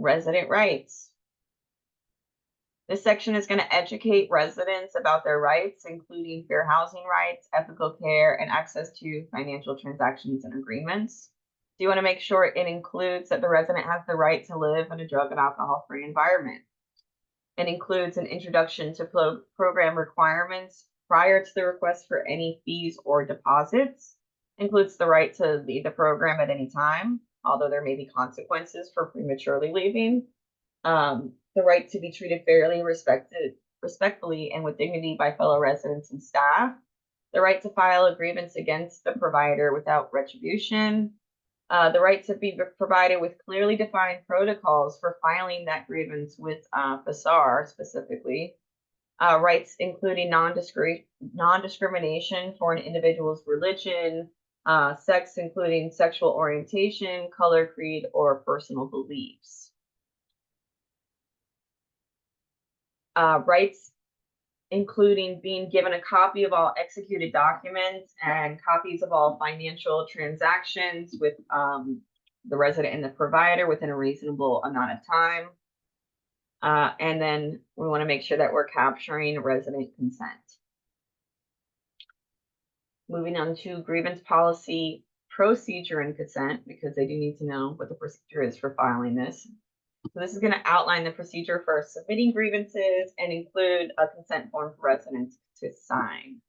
Resident rights. This section is going to educate residents about their rights, including fair housing rights, ethical care, and access to financial transactions and agreements. So you want to make sure it includes that the resident has the right to live in a drug and alcohol-free environment. It includes an introduction to program requirements prior to the request for any fees or deposits. Includes the right to leave the program at any time, although there may be consequences for prematurely leaving. The right to be treated fairly, respectfully, and with dignity by fellow residents and staff. The right to file a grievance against the provider without retribution. The right to be provided with clearly defined protocols for filing that grievance with FSAR specifically. Rights including non-discrimination for an individual's religion, sex including sexual orientation, color, creed, or personal beliefs. Rights including being given a copy of all executed documents and copies of all financial transactions with the resident and the provider within a reasonable amount of time. And then we want to make sure that we're capturing resident consent. Moving on to grievance policy, procedure, and consent, because they do need to know what the procedure is for filing this. So this is going to outline the procedure for submitting grievances and include a consent form for residents to sign.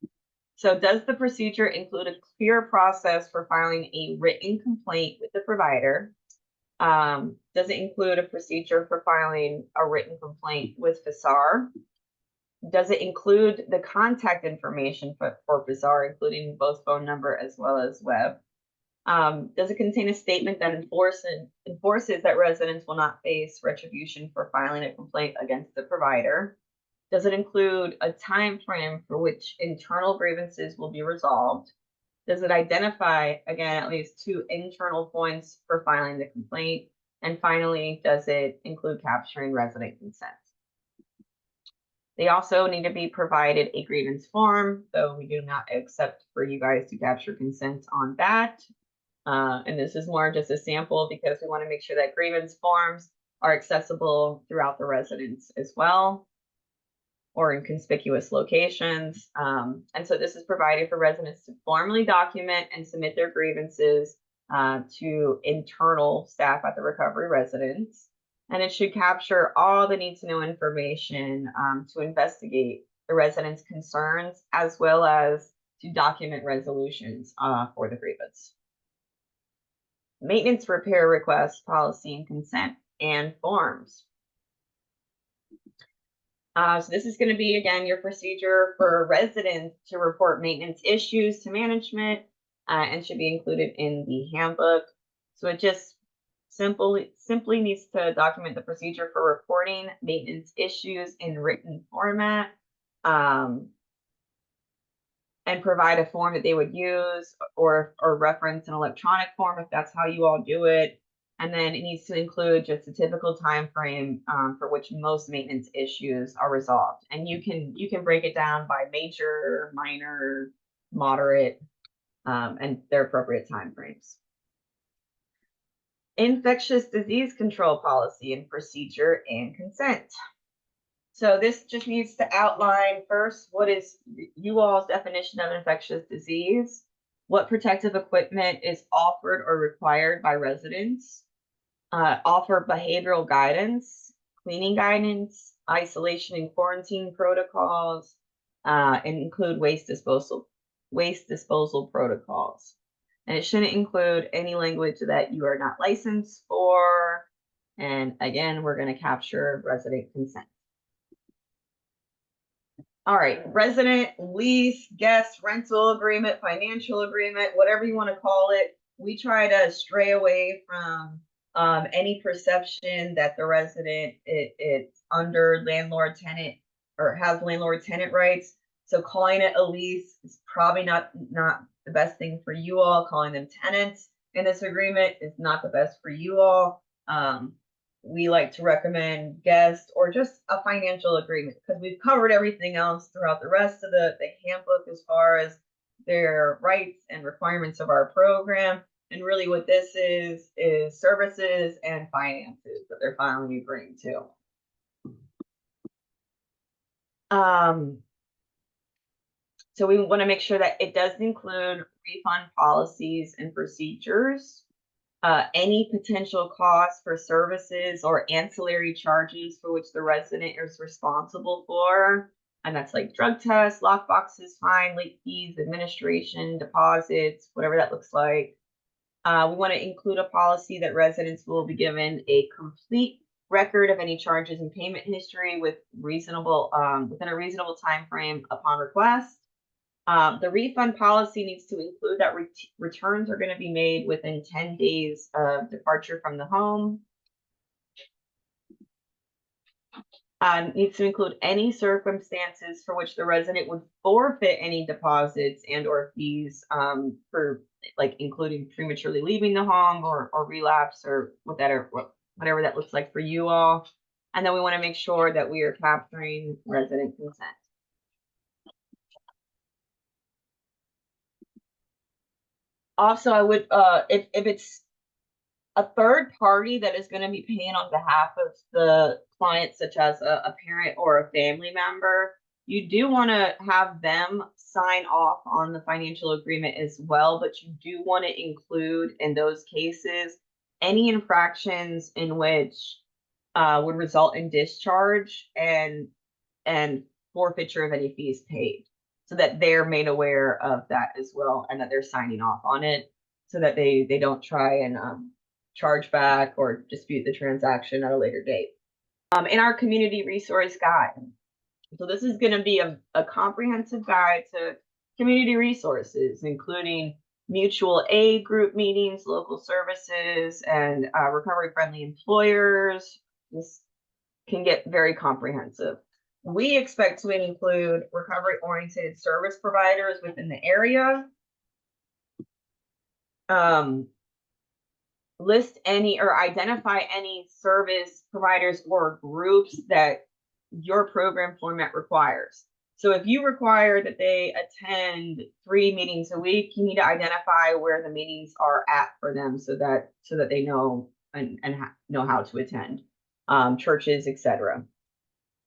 So does the procedure include a clear process for filing a written complaint with the provider? Does it include a procedure for filing a written complaint with FSAR? Does it include the contact information for FSAR, including both phone number as well as web? Does it contain a statement that enforces that residents will not face retribution for filing a complaint against the provider? Does it include a time frame for which internal grievances will be resolved? Does it identify, again, at least 2 internal points for filing the complaint? And finally, does it include capturing resident consent? They also need to be provided a grievance form, though we do not accept for you guys to capture consent on that. And this is more just a sample because we want to make sure that grievance forms are accessible throughout the residence as well, or in conspicuous locations. And so this is provided for residents to formally document and submit their grievances to internal staff at the recovery residence. And it should capture all the need to know information to investigate the residents' concerns, as well as to document resolutions for the grievance. Maintenance repair requests, policy and consent, and forms. So this is going to be, again, your procedure for residents to report maintenance issues to management and should be included in the handbook. So it just simply needs to document the procedure for reporting maintenance issues in written format and provide a form that they would use or reference an electronic form if that's how you all do it. And then it needs to include just a typical time frame for which most maintenance issues are resolved. And you can break it down by major, minor, moderate, and their appropriate time frames. Infectious disease control policy and procedure and consent. So this just needs to outline first what is you all's definition of infectious disease, what protective equipment is offered or required by residents, offer behavioral guidance, cleaning guidance, isolation and quarantine protocols, and include waste disposal protocols. And it shouldn't include any language that you are not licensed for. And again, we're going to capture resident consent. All right, resident, lease, guest, rental agreement, financial agreement, whatever you want to call it. We try to stray away from any perception that the resident it's under landlord-tenant or has landlord-tenant rights. So calling it a lease is probably not the best thing for you all. Calling them tenants in this agreement is not the best for you all. We like to recommend guest or just a financial agreement because we've covered everything else throughout the rest of the handbook as far as their rights and requirements of our program. And really what this is services and finances. that they're filing agreeing to. So we want to make sure that it does include refund policies and procedures, any potential costs for services or ancillary charges for which the resident is responsible for. And that's like drug tests, lock boxes, fine, late fees, administration, deposits, whatever that looks like. We want to include a policy that residents will be given a complete record of any charges and payment history with reasonable within a reasonable time frame upon request. The refund policy needs to include that returns are going to be made within 10 days of departure from the home. Needs to include any circumstances for which the resident would forfeit any deposits and or fees for like including prematurely leaving the home or relapse or whatever that looks like for you all. And then we want to make sure that we are capturing resident consent. Also, I would, if it's a third party that is going to be paying on behalf of the client, such as a parent or a family member, you do want to have them sign off on the financial agreement as well, but you do want to include in those cases any infractions in which would result in discharge and forfeiture of any fees paid, so that they're made aware of that as well and that they're signing off on it, so that they don't try and charge back or dispute the transaction at a later date. In our community resource guide, so this is going to be a comprehensive guide to community resources, including mutual aid group meetings, local services, and recovery-friendly employers. This can get very comprehensive. We expect to include recovery-oriented service providers within the area. List any or identify any service providers or groups that your program format requires. So if you require that they attend 3 meetings a week, you need to identify where the meetings are at for them so that they know and know how to attend, churches, etc.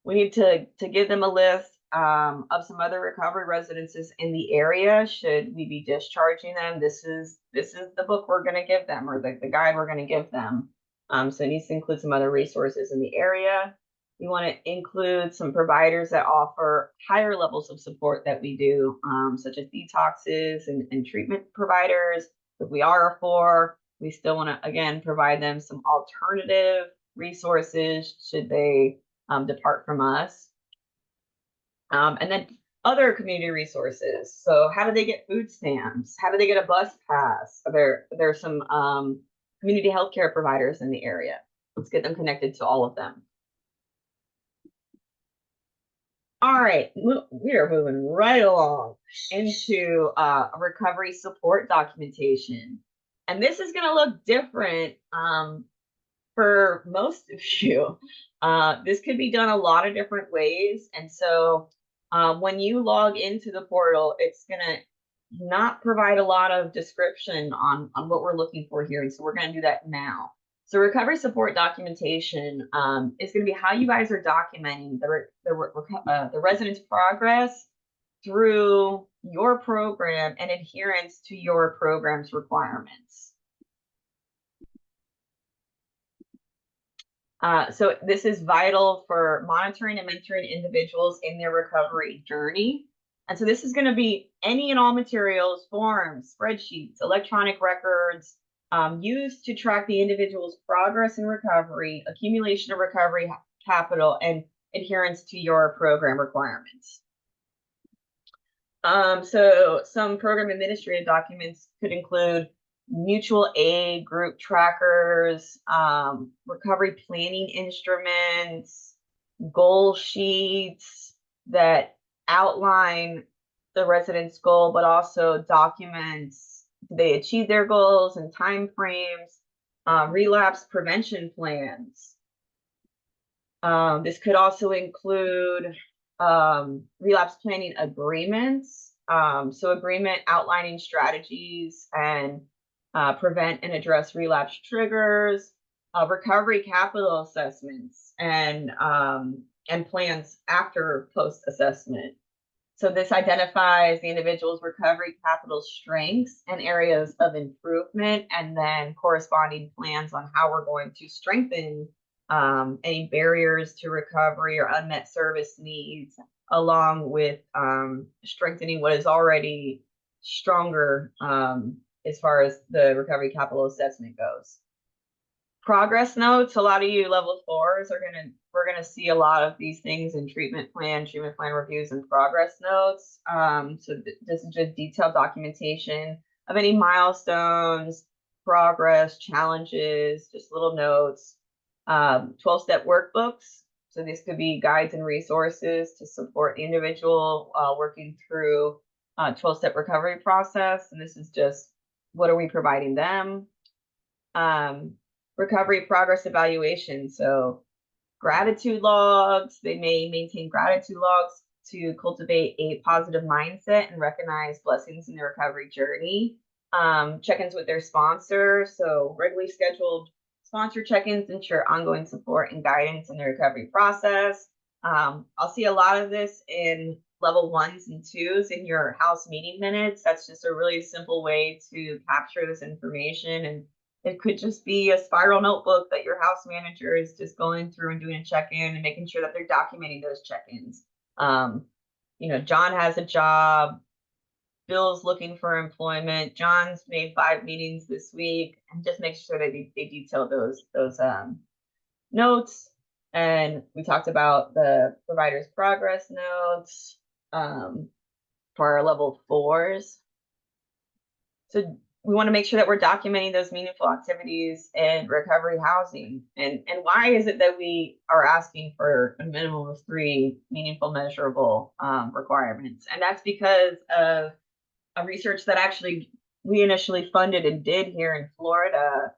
We need to give them a list of some other recovery residences in the area should we be discharging them. This is the book we're going to give them, or the guide we're going to give them. So it needs to include some other resources in the area. We want to include some providers that offer higher levels of support that we do, such as detoxes and treatment providers. If we are for, we still want to, again, provide them some alternative resources should they depart from us. And then other community resources. So how do they get food stamps? How do they get a bus pass? There are some community healthcare providers in the area. Let's get them connected to all of them. All right, we are moving right along into recovery support documentation. And this is going to look different for most of you. This could be done a lot of different ways. And so when you log into the portal, it's going to not provide a lot of description on what we're looking for here. And so we're going to do that now. So recovery support documentation is going to be how you guys are documenting the resident's progress through your program and adherence to your program's requirements. So this is vital for monitoring and mentoring individuals in their recovery journey. And so this is going to be any and all materials, forms, spreadsheets, electronic records, used to track the individual's progress in recovery, accumulation of recovery capital, and adherence to your program requirements. So some program administrative documents could include mutual aid group trackers, recovery planning instruments, goal sheets that outline the resident's goal, but also documents they achieve their goals and time frames, relapse prevention plans. This could also include relapse planning agreements, so agreement outlining strategies and prevent and address relapse triggers, recovery capital assessments and plans after post assessment. So this identifies the individual's recovery capital strengths and areas of improvement, and then corresponding plans on how we're going to strengthen any barriers to recovery or unmet service needs, along with strengthening what is already stronger as far as the recovery capital assessment goes. Progress notes, a lot of you level 4s we're gonna see a lot of these things in treatment plan reviews, and progress notes. So this is just detailed documentation of any milestones, progress, challenges, just little notes. 12-step workbooks. So these could be guides and resources to support the individual working through 12-step recovery process. And this is just, what are we providing them? Recovery progress evaluation. So gratitude logs, they may maintain gratitude logs to cultivate a positive mindset and recognize blessings in their recovery journey. Check-ins with their sponsor. So regularly scheduled sponsor check-ins ensure ongoing support and guidance in the recovery process. I'll see a lot of this in level 1s and 2s in your house meeting minutes. That's just a really simple way to capture this information, and it could just be a spiral notebook that your house manager is just going through and doing a check-in and making sure that they're documenting those check-ins. John has a job, Bill's looking for employment, John's made 5 meetings this week, and just make sure that they detail those notes. And we talked about the provider's progress notes for our level 4s. So we want to make sure that we're documenting those meaningful activities in recovery housing. And why is it that we are asking for a minimum of 3 meaningful, measurable requirements? And that's because of a research that actually we initially funded and did here in Florida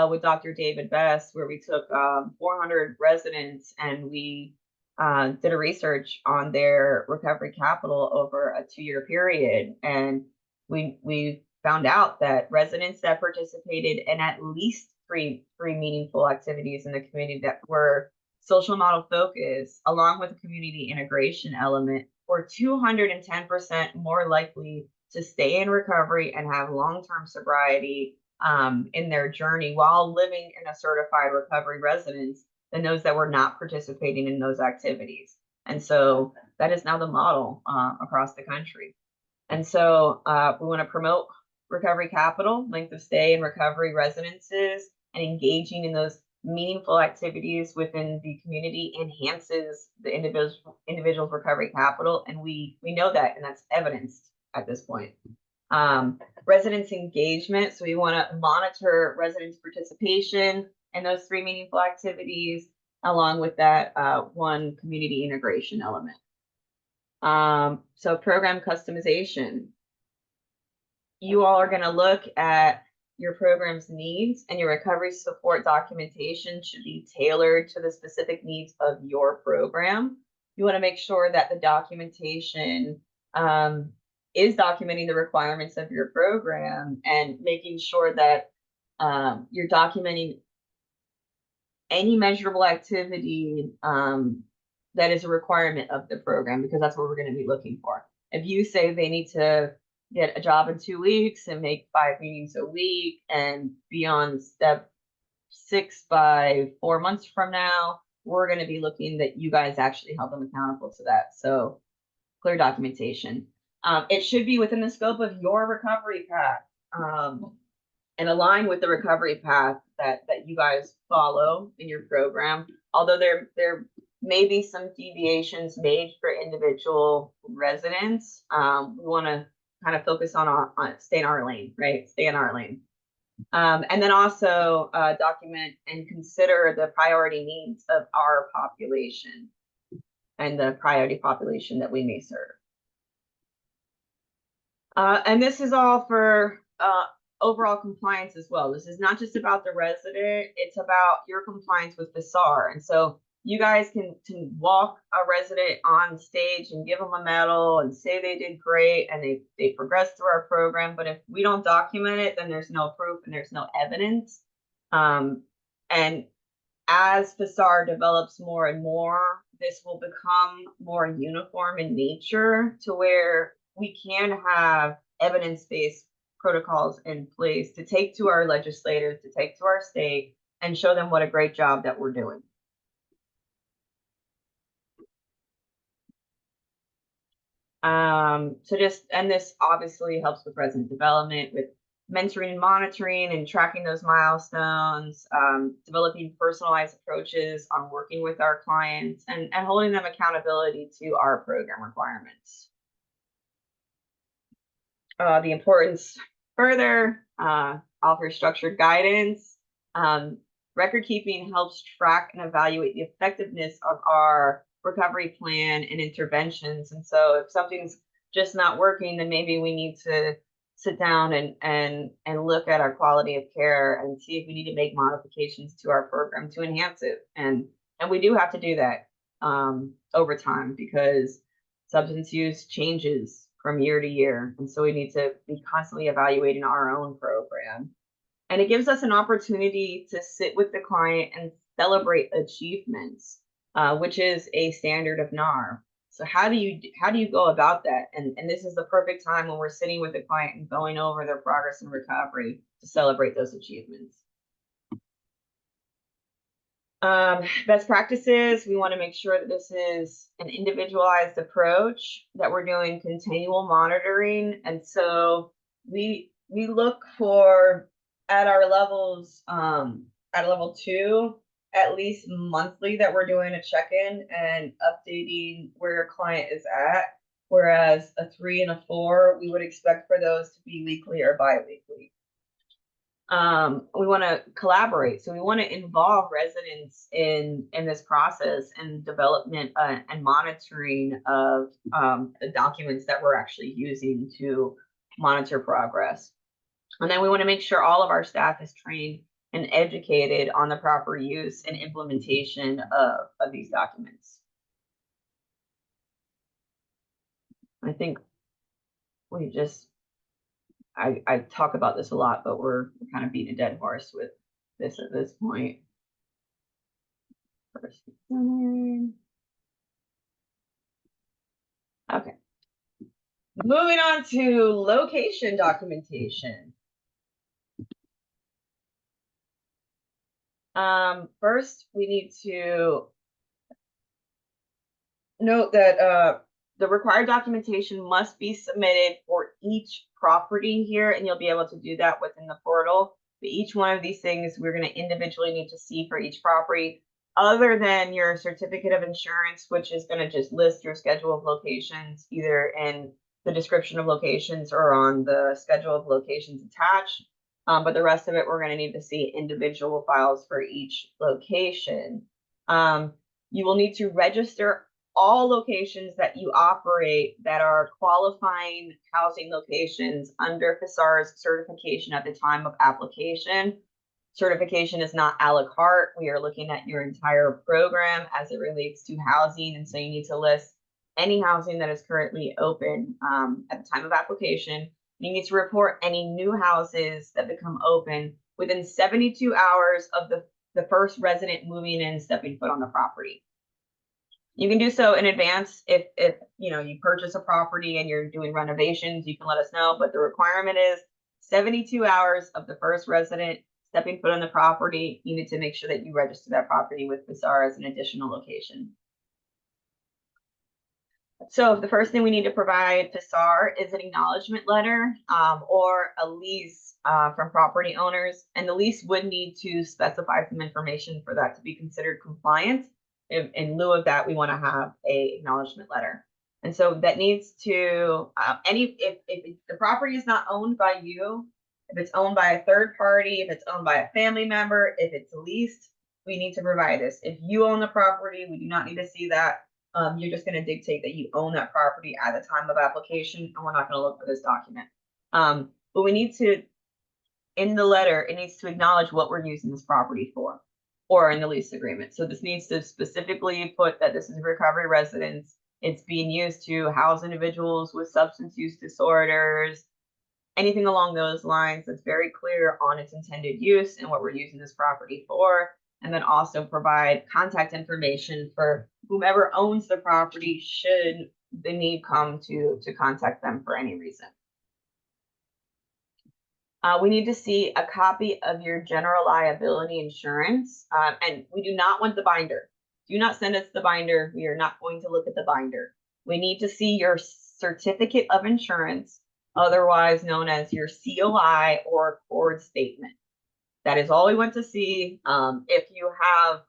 with Dr. David Best, where we took 400 residents and we did a research on their recovery capital over a 2-year period. And we found out that residents that participated in at least three meaningful activities in the community that were social model focused, along with a community integration element, were 210% more likely to stay in recovery and have long-term sobriety in their journey while living in a certified recovery residence than those that were not participating in those activities. And so that is now the model across the country. And so we want to promote recovery capital, length of stay in recovery residences, and engaging in those meaningful activities within the community enhances the individual's recovery capital. And we know that, and that's evidenced at this point. Residents engagement. So we want to monitor residents' participation in those 3 meaningful activities, along with that 1 community integration element. So program customization. You all are going to look at your program's needs, and your recovery support documentation should be tailored to the specific needs of your program. You want to make sure that the documentation is documenting the requirements of your program and making sure that you're documenting any measurable activity that is a requirement of the program, because that's what we're going to be looking for. If you say they need to get a job in 2 weeks and make 5 meetings a week and be on step 6 by 4 months from now, we're going to be looking that you guys actually held them accountable to that. So clear documentation. It should be within the scope of your recovery path and align with the recovery path that you guys follow in your program. Although there may be some deviations made for individual residents, we want to kind of focus on stay in our lane, right? Stay in our lane. And then also document and consider the priority needs of our population and the priority population that we may serve. And this is all for overall compliance as well. This is not just about the resident, it's about your compliance with the SAR. And so you guys can walk a resident on stage and give them a medal and say they did great and they progressed through our program. But if we don't document it, then there's no proof and there's no evidence. And as FSAR develops more and more, this will become more uniform in nature to where we can have evidence-based protocols in place to take to our legislators, to take to our state, and show them what a great job that we're doing. And this obviously helps with resident development, with mentoring and monitoring and tracking those milestones, developing personalized approaches on working with our clients and holding them accountability to our program requirements. The importance further, offer structured guidance. Record keeping helps track and evaluate the effectiveness of our recovery plan and interventions. And so if something's just not working, then maybe we need to sit down and look at our quality of care and see if we need to make modifications to our program to enhance it. And we do have to do that over time because substance use changes from year to year. And so we need to be constantly evaluating our own program. And it gives us an opportunity to sit with the client and celebrate achievements, which is a standard of NAR. So how do you go about that? And this is the perfect time when we're sitting with the client and going over their progress in recovery to celebrate those achievements. Best practices, we want to make sure that this is an individualized approach, that we're doing continual monitoring. And so we look for at our levels, at level 2, at least monthly, that we're doing a check-in and updating where your client is at. Whereas a 3 and a 4, we would expect for those to be weekly or bi-weekly. We want to collaborate. So we want to involve residents in this process and development and monitoring of the documents that we're actually using to monitor progress. And then we want to make sure all of our staff is trained and educated on the proper use and implementation of these documents. I think we just I talk about this a lot, but we're kind of beating a dead horse with this at this point. Okay. Moving on to location documentation. First, we need to note that the required documentation must be submitted for each property here, and you'll be able to do that within the portal. But each one of these things we're going to individually need to see for each property, other than your certificate of insurance, which is going to just list your schedule of locations either in the description of locations or on the schedule of locations attached. But the rest of it, we're going to need to see individual files for each location. You will need to register all locations that you operate that are qualifying housing locations under FSAR's certification at the time of application. Certification is not a la carte. We are looking at your entire program as it relates to housing. And so you need to list any housing that is currently open at the time of application. You need to report any new houses that become open within 72 hours of the first resident moving in, stepping foot on the property. You can do so in advance. If you purchase a property and you're doing renovations, you can let us know. But the requirement is 72 hours of the first resident stepping foot on the property. You need to make sure that you register that property with FSAR as an additional location. So the first thing we need to provide FSAR is an acknowledgement letter or a lease from property owners. And the lease would need to specify some information for that to be considered compliant. In lieu of that, we want to have a acknowledgement letter. And so that needs to, if the property is not owned by you, if it's owned by a third party, if it's owned by a family member, if it's leased, we need to provide this. If you own the property, we do not need to see that. You're just going to dictate that you own that property at the time of application, and we're not going to look for this document. But we need to, in the letter, it needs to acknowledge what we're using this property for, or in the lease agreement. So this needs to specifically put that this is a recovery residence. It's being used to house individuals with substance use disorders, anything along those lines that's very clear on its intended use and what we're using this property for. and then also provide contact information for whomever owns the property should the need come to contact them for any reason. We need to see a copy of your general liability insurance, and we do not want the binder. Do not send us the binder. We are not going to look at the binder. We need to see your certificate of insurance, otherwise known as your COI or cord statement. That is all we want to see. If you have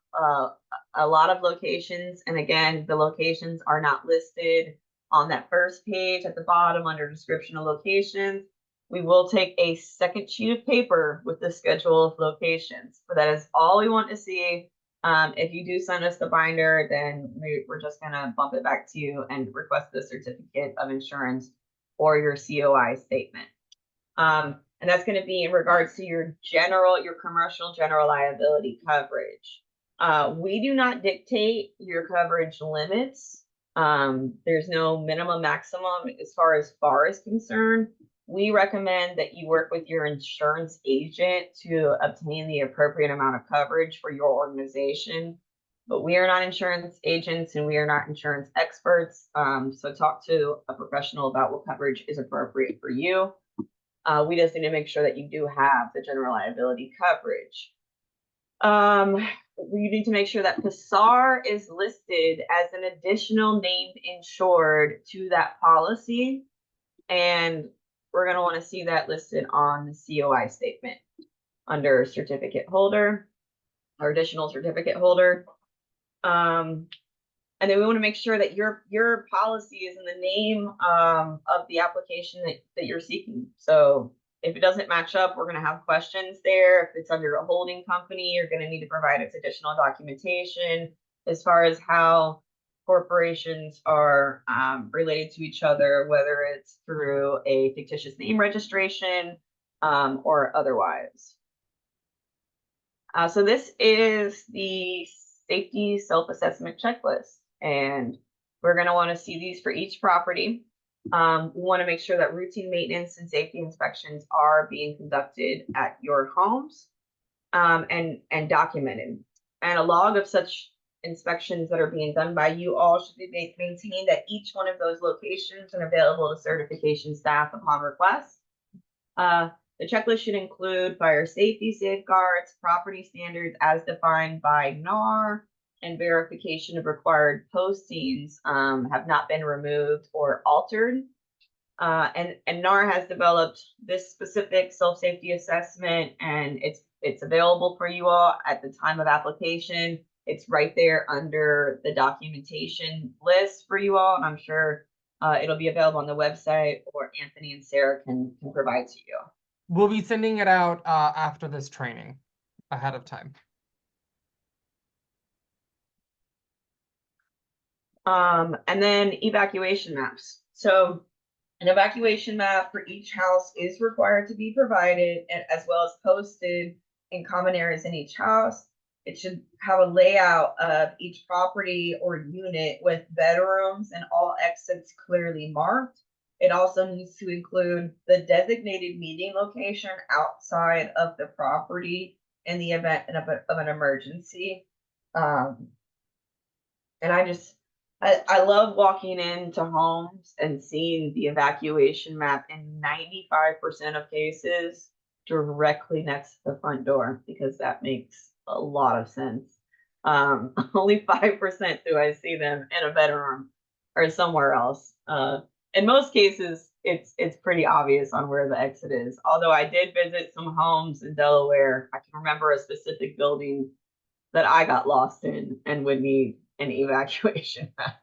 a lot of locations, and again, the locations are not listed on that first page at the bottom under description of locations, we will take a second sheet of paper with the schedule of locations. But that is all we want to see. If you do send us the binder, then we're just going to bump it back to you and request the certificate of insurance or your COI statement. And that's going to be in regards to your commercial general liability coverage. We do not dictate your coverage limits. There's no minimum maximum as far as FAR is concerned. We recommend that you work with your insurance agent to obtain the appropriate amount of coverage for your organization. But we are not insurance agents and we are not insurance experts. So talk to a professional about what coverage is appropriate for you. We just need to make sure that you do have the general liability coverage. We need to make sure that PSAR is listed as an additional named insured to that policy. And we're going to want to see that listed on the COI statement under certificate holder or additional certificate holder. And then we want to make sure that your policy is in the name of the application that you're seeking. So if it doesn't match up, we're going to have questions there. If it's under a holding company, you're going to need to provide its additional documentation as far as how corporations are related to each other, whether it's through a fictitious name registration or otherwise. So this is the safety self-assessment checklist, and we're going to want to see these for each property. We want to make sure that routine maintenance and safety inspections are being conducted at your homes and documented. And a log of such inspections that are being done by you all should be maintained at each one of those locations and available to certification staff upon request. The checklist should include fire safety safeguards, property standards as defined by NAR, and verification of required postings have not been removed or altered. And NAR has developed this specific self-safety assessment, and it's available for you all at the time of application. It's right there under the documentation list for you all, and I'm sure it'll be available on the website, or Anthony and Sarah can provide to you. We'll be sending it out after this training, ahead of time. And then evacuation maps. So an evacuation map for each house is required to be provided, and as well as posted in common areas in each house. It should have a layout of each property or unit with bedrooms and all exits clearly marked. It also needs to include the designated meeting location outside of the property in the event of an emergency. And I love walking into homes and seeing the evacuation map in 95% of cases directly next to the front door, because that makes a lot of sense. Only 5% do I see them in a bedroom or somewhere else. In most cases, it's pretty obvious on where the exit is. Although I did visit some homes in Delaware, I can remember a specific building that I got lost in and would need an evacuation map.